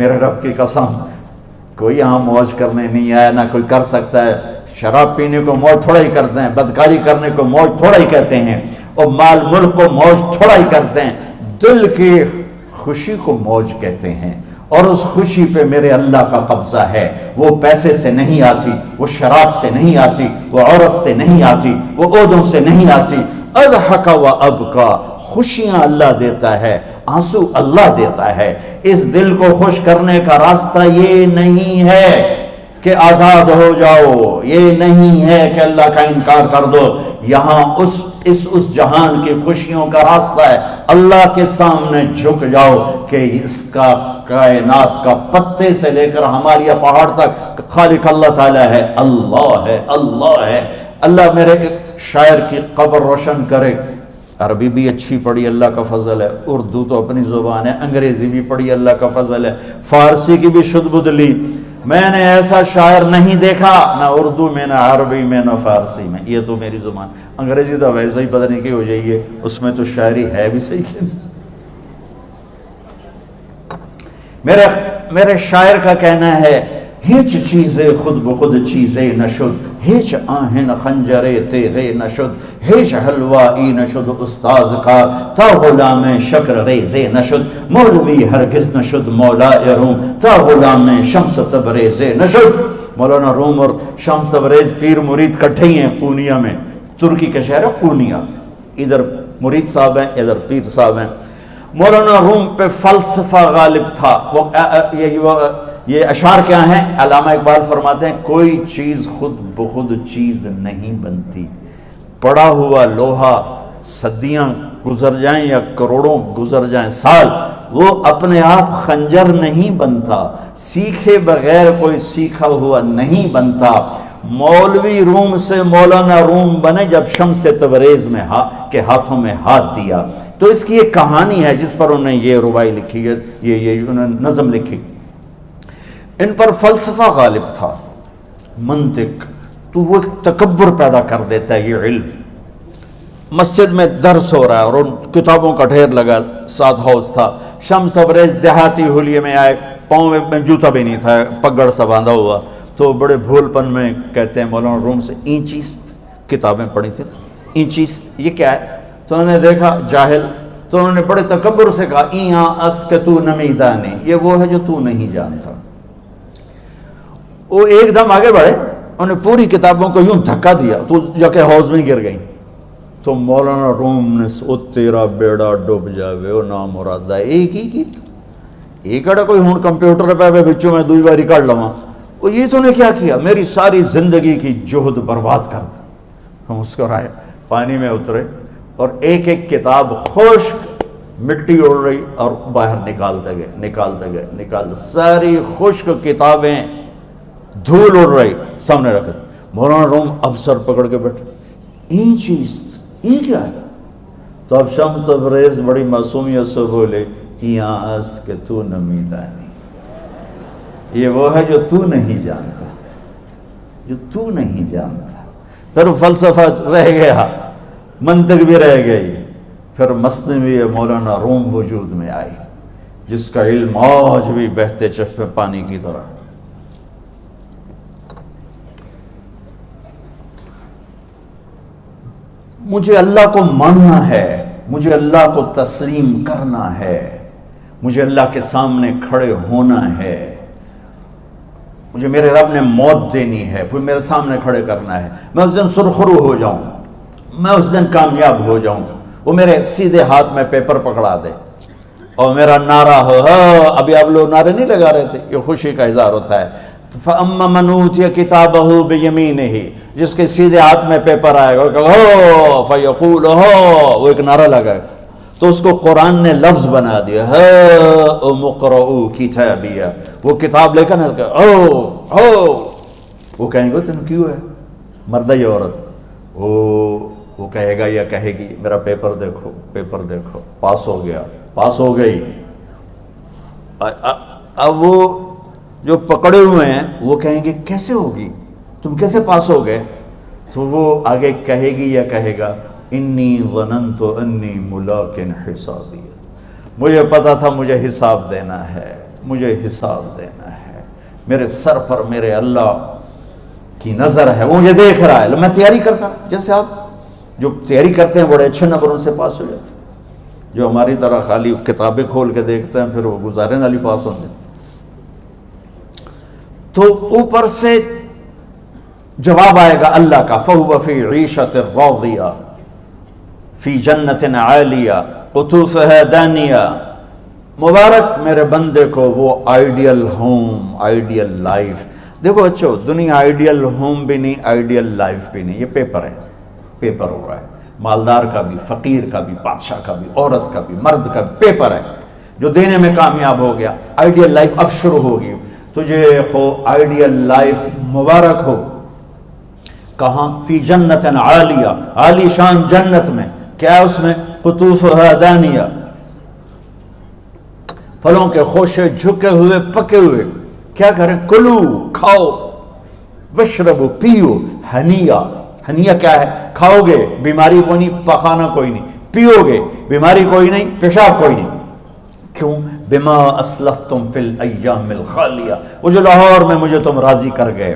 میرے رب کی قسم کوئی یہاں موج کرنے نہیں آیا، نہ کوئی کر سکتا ہے۔ شراب پینے کو موج تھوڑا ہی کرتے ہیں، بدکاری کرنے کو موج تھوڑا ہی کہتے ہیں، اور مال ملک کو موج تھوڑا ہی کرتے ہیں، دل کی خوشی کو موج کہتے ہیں۔ اور اس خوشی پہ میرے اللہ کا قبضہ ہے، وہ پیسے سے نہیں آتی، وہ شراب سے نہیں آتی، وہ عورت سے نہیں آتی، وہ عہدوں سے نہیں آتی۔ اضحک و ابکا، خوشیاں اللہ دیتا ہے، آنسو اللہ دیتا ہے۔ اس دل کو خوش کرنے کا راستہ یہ نہیں ہے کہ آزاد ہو جاؤ، یہ نہیں ہے کہ اللہ کا انکار کر دو۔ یہاں اس جہان کی خوشیوں کا راستہ ہے، اللہ کے سامنے جھک جاؤ کہ اس کا کائنات کا پتے سے لے کر ہمارے پہاڑ تک خالق اللہ تعالیٰ ہے، اللہ ہے، اللہ ہے۔ اللہ میرے شاعر کی قبر روشن کرے۔ عربی بھی اچھی پڑھی، اللہ کا فضل ہے، اردو تو اپنی زبان ہے، انگریزی بھی پڑھی، اللہ کا فضل ہے، فارسی کی بھی شد بد لی۔ میں نے ایسا شاعر نہیں دیکھا، نہ اردو میں، نہ عربی میں، نہ فارسی میں، یہ تو میری زبان۔ انگریزی تو ویسے ہی پتہ نہیں کی ہو جائیے، اس میں تو شاعری ہے بھی صحیح ہے۔ میرے شاعر کا کہنا ہے، ہیچ چیزیں خود بخود چیزیں نشد، ہیچ آہن خنجرے تیغے نشد، ہیچ حلوائی نشد استاذ کا، تا غلام شکر ریزے نشد، مولوی ہرگز نشد مولا روم، تا غلام شمس تبریز نشد۔ مولانا روم اور شمس تبریز پیر مرید کٹھے ہی ہیں پونیا میں، ترکی کا شہر ہے پونیا، ادھر مرید صاحب ہیں، ادھر پیر صاحب ہیں۔ مولانا روم پہ فلسفہ غالب تھا۔ یہ اشعار کیا ہیں؟ علامہ اقبال فرماتے ہیں، کوئی چیز خود بخود چیز نہیں بنتی، پڑا ہوا لوہا صدیاں گزر جائیں یا کروڑوں گزر جائیں سال، وہ اپنے آپ خنجر نہیں بنتا، سیکھے بغیر کوئی سیکھا ہوا نہیں بنتا۔ مولوی روم سے مولانا روم بنے جب شمس تبریز میں کے ہاتھوں میں ہاتھ دیا۔ تو اس کی ایک کہانی ہے جس پر انہوں نے یہ ربائی لکھی ہے، یہ انہوں نے نظم لکھی۔ ان پر فلسفہ غالب تھا، منطق، تو وہ تکبر پیدا کر دیتا ہے یہ علم۔ مسجد میں درس ہو رہا ہے اور ان کتابوں کا ڈھیر لگا، ساتھ ہاؤس تھا۔ شمس تبریز دیہاتی حلیے میں آئے، پاؤں میں جوتا بھی نہیں تھا، پگڑ سا باندھا ہوا، تو بڑے بھول پن میں کہتے ہیں مولانا روم سے، اینچیست کتابیں پڑھی تھی، اینچیست یہ کیا ہے؟ تو انہوں نے دیکھا جاہل، تو انہوں نے بڑے تکبر سے کہا، ایہاں است کہ تو نمیدانی، یہ وہ ہے جو تو نہیں جانتا۔ وہ ایک دم آگے بڑھے، انہوں نے پوری کتابوں کو یوں دھکا دیا تو جا کے حوض میں گر گئی۔ تو مولانا روم نے او تیرا بیڑا ڈوب جاوے او نام مرادہ، ایک ہی کی ایک اڑا کوئی ہون کمپیوٹر پہ بچوں میں دوئی باری کر لواں، وہ یہ تو نے کیا کیا، میری ساری زندگی کی جہد برباد کر دی۔ ہم مسکرائے، پانی میں اترے اور ایک ایک کتاب خشک مٹی اڑ رہی اور باہر نکالتے گئے، ساری خشک کتابیں دھول اڑ رہی سامنے رکھے۔ مولانا روم اب سر پکڑ کے بیٹھے، این چیز یہ کیا ہے؟ تو اب شمس تبریز بڑی معصومیت سے بولے، یہاں است کہ تو نمیدانی، یہ وہ ہے جو تو نہیں جانتا، جو تو نہیں جانتا۔ پھر فلسفہ رہ گیا، منطق بھی رہ گئی، پھر مثنوی مولانا روم وجود میں آئی، جس کا علم آج بھی بہتے چشمے پانی کی طرح۔ مجھے اللہ کو ماننا ہے، مجھے اللہ کو تسلیم کرنا ہے، مجھے اللہ کے سامنے کھڑے ہونا ہے، مجھے میرے رب نے موت دینی ہے، پھر میرے سامنے کھڑے کرنا ہے، میں اس دن سرخرو ہو جاؤں، میں اس دن کامیاب ہو جاؤں، وہ میرے سیدھے ہاتھ میں پیپر پکڑا دے اور میرا نعرہ ہو، ابھی آپ لوگ نعرے نہیں لگا رہے تھے، یہ خوشی کا اظہار ہوتا ہے۔ فَأَمَّا مَنْ أُوتِيَ كِتَابَهُ بِيَمِينِهِ، جس کے سیدھے ہاتھ میں پیپر آئے گا، فَيَقُولُ وہ ایک نعرہ لگائے گا، تو اس کو قرآن نے لفظ بنا دیا، هَاؤْمُ اقْرَءُوا كِتَابِيَهْ، وہ کتاب لے کر وہ کہیں گے تم کیوں ہے، مرد یا عورت، وہ کہے گا یا کہے گی میرا پیپر دیکھو، پیپر دیکھو، پاس ہو گیا، پاس ہو گئی۔ اب وہ جو پکڑے ہوئے ہیں وہ کہیں گے کیسے ہوگی، تم کیسے پاس ہو گئے؟ تو وہ آگے کہے گی یا کہے گا، انی ظننت انی ملاق حسابی، مجھے پتا تھا مجھے حساب دینا ہے، مجھے حساب دینا ہے، میرے سر پر میرے اللہ کی نظر ہے، وہ مجھے دیکھ رہا ہے۔ میں تیاری کرتا ہوں، جیسے آپ جو تیاری کرتے ہیں بڑے اچھے نمبروں سے پاس ہو جاتے ہیں، جو ہماری طرح خالی کتابیں کھول کے دیکھتے ہیں پھر وہ گزارے والی پاس ہوتے ہیں۔ تو اوپر سے جواب آئے گا اللہ کا، فَهُوَ فِي عِيشَةٍ رَاضِيَةٍ فِي جَنَّةٍ عَالِيَةٍ قُطُوفُهَا دَانِيَةٌ۔ مبارک میرے بندے کو وہ آئیڈیل ہوم، آئیڈیل لائف۔ دیکھو بچو، دنیا آئیڈیل ہوم بھی نہیں، آئیڈیل لائف بھی نہیں، یہ پیپر ہے، پیپر ہو رہا ہے، مالدار کا بھی، فقیر کا بھی، بادشاہ کا بھی، عورت کا بھی، مرد کا بھی پیپر ہے۔ جو دینے میں کامیاب ہو گیا، آئیڈیل لائف اب شروع ہوگی۔ تجھے ہو آئیڈیل لائف مبارک ہو۔ کہاں؟ فی جنت عالیہ، عالی شان جنت میں، کیا اس میں؟ قطوفها دانیہ، پھلوں کے خوشے جھکے ہوئے پکے ہوئے۔ کیا کریں؟ کلو، کھاؤ، وشربو، پیو، ہنیا۔ ہنیا کیا ہے؟ کھاؤ گے بیماری کوئی نہیں، پخانا کوئی نہیں، پیو گے بیماری کوئی نہیں، پیشاب کوئی نہیں۔ کیوں؟ بما اسلفتم فی الایام الخالیہ، وہ جو لاہور میں مجھے تم راضی کر گئے،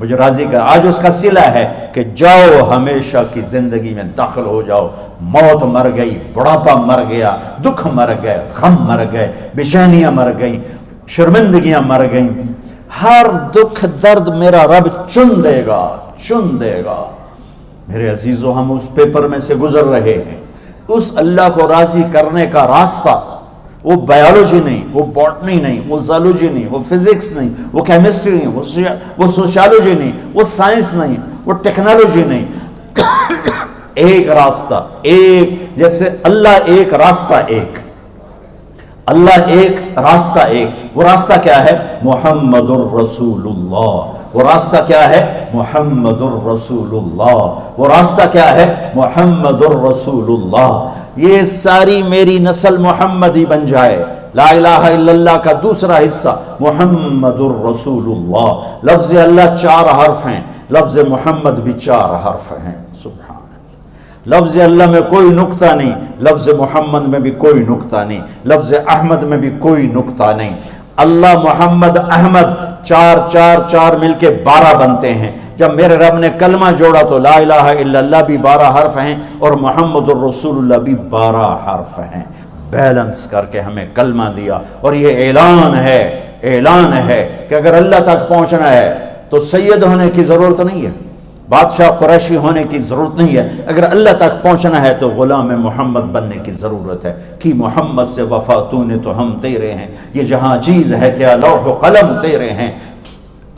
مجھے راضی کر، آج اس کا صلہ ہے کہ جاؤ ہمیشہ کی زندگی میں داخل ہو جاؤ۔ موت مر گئی، بڑھاپا مر گیا، دکھ مر گئے، غم مر گئے، بے-چینیاں مر گئیں، شرمندگیاں مر گئیں۔ ہر دکھ درد میرا رب چن دے گا، چن دے گا۔ میرے عزیزو، ہم اس پیپر میں سے گزر رہے ہیں۔ اس اللہ کو راضی کرنے کا راستہ، وہ بایولوجی نہیں، وہ باٹنی نہیں، وہ زالوجی نہیں، وہ فزکس نہیں، وہ کیمسٹری نہیں، وہ سوشیالوجی نہیں، وہ سائنس نہیں، وہ ٹیکنالوجی نہیں۔ ایک راستہ، ایک، جیسے اللہ ایک، راستہ ایک، اللہ ایک، راستہ ایک۔ وہ راستہ کیا ہے؟ محمد الرسول اللہ۔ وہ راستہ کیا ہے؟ محمد الرسول اللہ۔ وہ راستہ کیا ہے؟ محمد الرسول اللہ۔ یہ ساری میری نسل محمدی بن جائے۔ لا الہ الا اللہ کا دوسرا حصہ محمد الرسول اللہ۔ لفظ اللہ 4 حرف ہیں، لفظ محمد بھی 4 حرف ہیں۔ سبحان اللہ۔ لفظ اللہ میں کوئی نقطہ نہیں، لفظ محمد میں بھی کوئی نقطہ نہیں، لفظ احمد میں بھی کوئی نقطہ نہیں۔ اللہ، محمد، احمد، 4 4 4 مل کے 12 بنتے ہیں۔ جب میرے رب نے کلمہ جوڑا تو لا الہ الا اللہ بھی 12 حرف ہیں اور محمد الرسول اللہ بھی 12 حرف ہیں۔ بیلنس کر کے ہمیں کلمہ دیا، اور یہ اعلان ہے، اعلان ہے کہ اگر اللہ تک پہنچنا ہے تو سید ہونے کی ضرورت نہیں ہے، بادشاہ قریشی ہونے کی ضرورت نہیں ہے۔ اگر اللہ تک پہنچنا ہے تو غلام محمد بننے کی ضرورت ہے۔ کہ محمد سے وفا تو نے تو ہم تیرے ہیں، یہ جہاں چیز ہے کیا لوح و قلم تیرے ہیں۔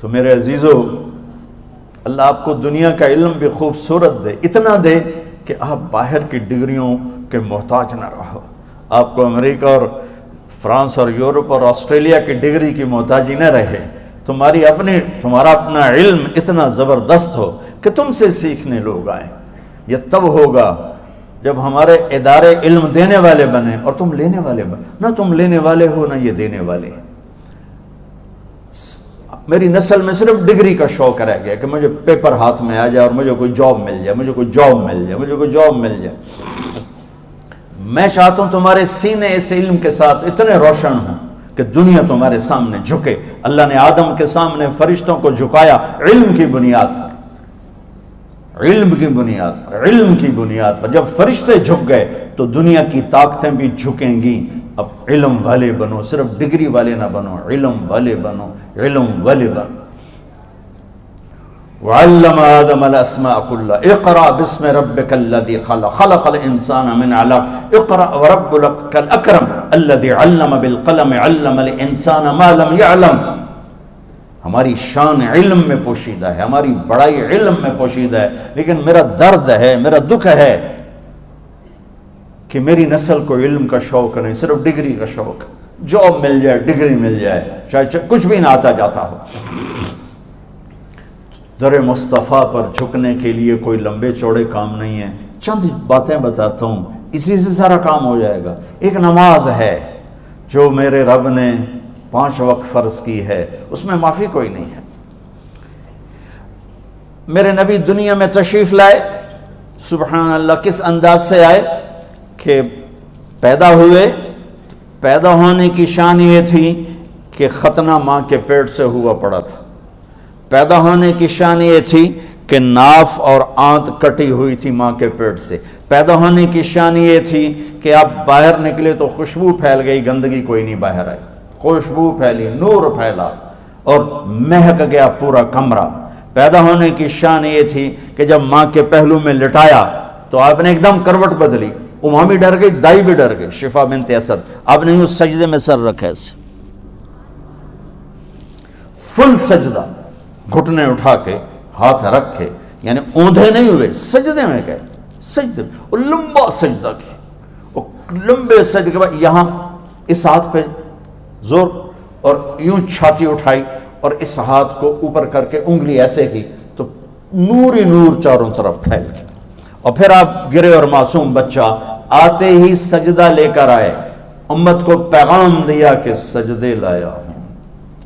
تو میرے عزیزو، اللہ آپ کو دنیا کا علم بھی خوبصورت دے، اتنا دے کہ آپ باہر کی ڈگریوں کے محتاج نہ رہو، آپ کو امریکہ اور فرانس اور یورپ اور آسٹریلیا کی ڈگری کی محتاجی نہ رہے، تمہارا اپنا علم اتنا زبردست ہو کہ تم سے سیکھنے لوگ آئیں۔ یہ تب ہوگا جب ہمارے ادارے علم دینے والے بنے اور تم لینے والے بنے، نہ تم لینے والے ہو نہ یہ دینے والے۔ میری نسل میں صرف ڈگری کا شوق رہ گیا کہ مجھے پیپر ہاتھ میں آ جائے اور مجھے کوئی جاب مل جائے، مجھے کوئی جاب مل جائے، مجھے کوئی جاب مل جائے۔ میں چاہتا ہوں تمہارے سینے اس علم کے ساتھ اتنے روشن ہوں کہ دنیا تمہارے سامنے جھکے۔ اللہ نے آدم کے سامنے فرشتوں کو جھکایا علم کی بنیاد پر، علم کی بنیاد پر، علم کی بنیاد پر۔ جب فرشتے جھک گئے تو دنیا کی طاقتیں بھی جھکیں گی۔ اب علم والے بنو، صرف ڈگری والے نہ بنو، علم والے بنو، علم والے بنو۔ وعلم آدم الاسماء كلها اقرأ باسم ربك الذي خلق خلق الانسان من علق اقرأ وربك الاكرم الذي علم بالقلم علم الانسان ما لم يعلم۔ ہماری شان علم میں پوشیدہ ہے، ہماری بڑائی علم میں پوشیدہ ہے، لیکن میرا درد ہے، میرا دکھ ہے کہ میری نسل کو علم کا شوق نہیں، صرف ڈگری کا شوق۔ جاب مل جائے، ڈگری مل جائے، چاہے کچھ بھی نہ آتا جاتا ہو۔ در مصطفیٰ پر جھکنے کے لیے کوئی لمبے چوڑے کام نہیں ہیں، چند باتیں بتاتا ہوں، اسی سے سارا کام ہو جائے گا۔ ایک نماز ہے جو میرے رب نے 5 وقت فرض کی ہے، اس میں معافی کوئی نہیں ہے۔ میرے نبی دنیا میں تشریف لائے، سبحان اللہ، کس انداز سے آئے کہ پیدا ہوئے، پیدا ہونے کی شان یہ تھی کہ ختنہ ماں کے پیٹ سے ہوا پڑا تھا. پیدا ہونے کی شان یہ تھی کہ ناف اور آنت کٹی ہوئی تھی ماں کے پیٹ سے. پیدا ہونے کی شان یہ تھی کہ آپ باہر نکلے تو خوشبو پھیل گئی, گندگی کوئی نہیں باہر آئی, خوشبو پھیلی, نور پھیلا اور مہک گیا پورا کمرہ. پیدا ہونے کی شان یہ تھی کہ جب ماں کے پہلو میں لٹایا تو آپ نے ایک دم کروٹ بدلی. اماں بھی ڈر گئی, دائی بھی ڈر گئی, شفا بنت اسد. آپ نے اس سجدے میں سر رکھا ایسے فل سجدہ, گھٹنے اٹھا کے ہاتھ رکھ کے, یعنی اوندھے نہیں ہوئے, سجدے میں گئے. سجدے اور لمبا سجدہ کی, اور لمبے سجدے کے بعد یہاں اس ہاتھ پہ زور اور یوں چھاتی اٹھائی اور اس ہاتھ کو اوپر کر کے انگلی ایسے کی تو نور ہی نور چاروں طرف پھیل گیا. اور پھر آپ گرے اور معصوم بچہ آتے ہی سجدہ لے کر آئے, امت کو پیغام دیا کہ سجدے لایا ہوں.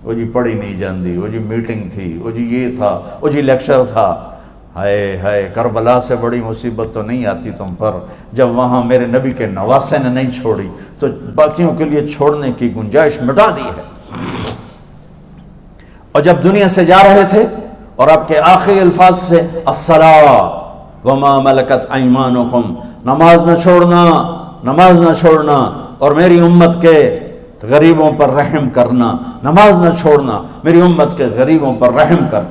وہ جی پڑھی نہیں جاندی, وہ جی میٹنگ تھی, وہ جی یہ تھا, وہ جی لیکچر تھا. ہائے ہائے, کربلا سے بڑی مصیبت تو نہیں آتی تم پر جب وہاں میرے نبی کے نواسے نے نہیں چھوڑی تو باقیوں کے لیے چھوڑنے کی گنجائش مٹا دی ہے. اور جب دنیا سے جا رہے تھے اور آپ کے آخری الفاظ تھے الصلاۃ وما ملکت ایمانکم, نماز نہ چھوڑنا, نماز نہ چھوڑنا, اور میری امت کے غریبوں پر رحم کرنا, نماز نہ چھوڑنا, میری امت کے غریبوں پر رحم کر.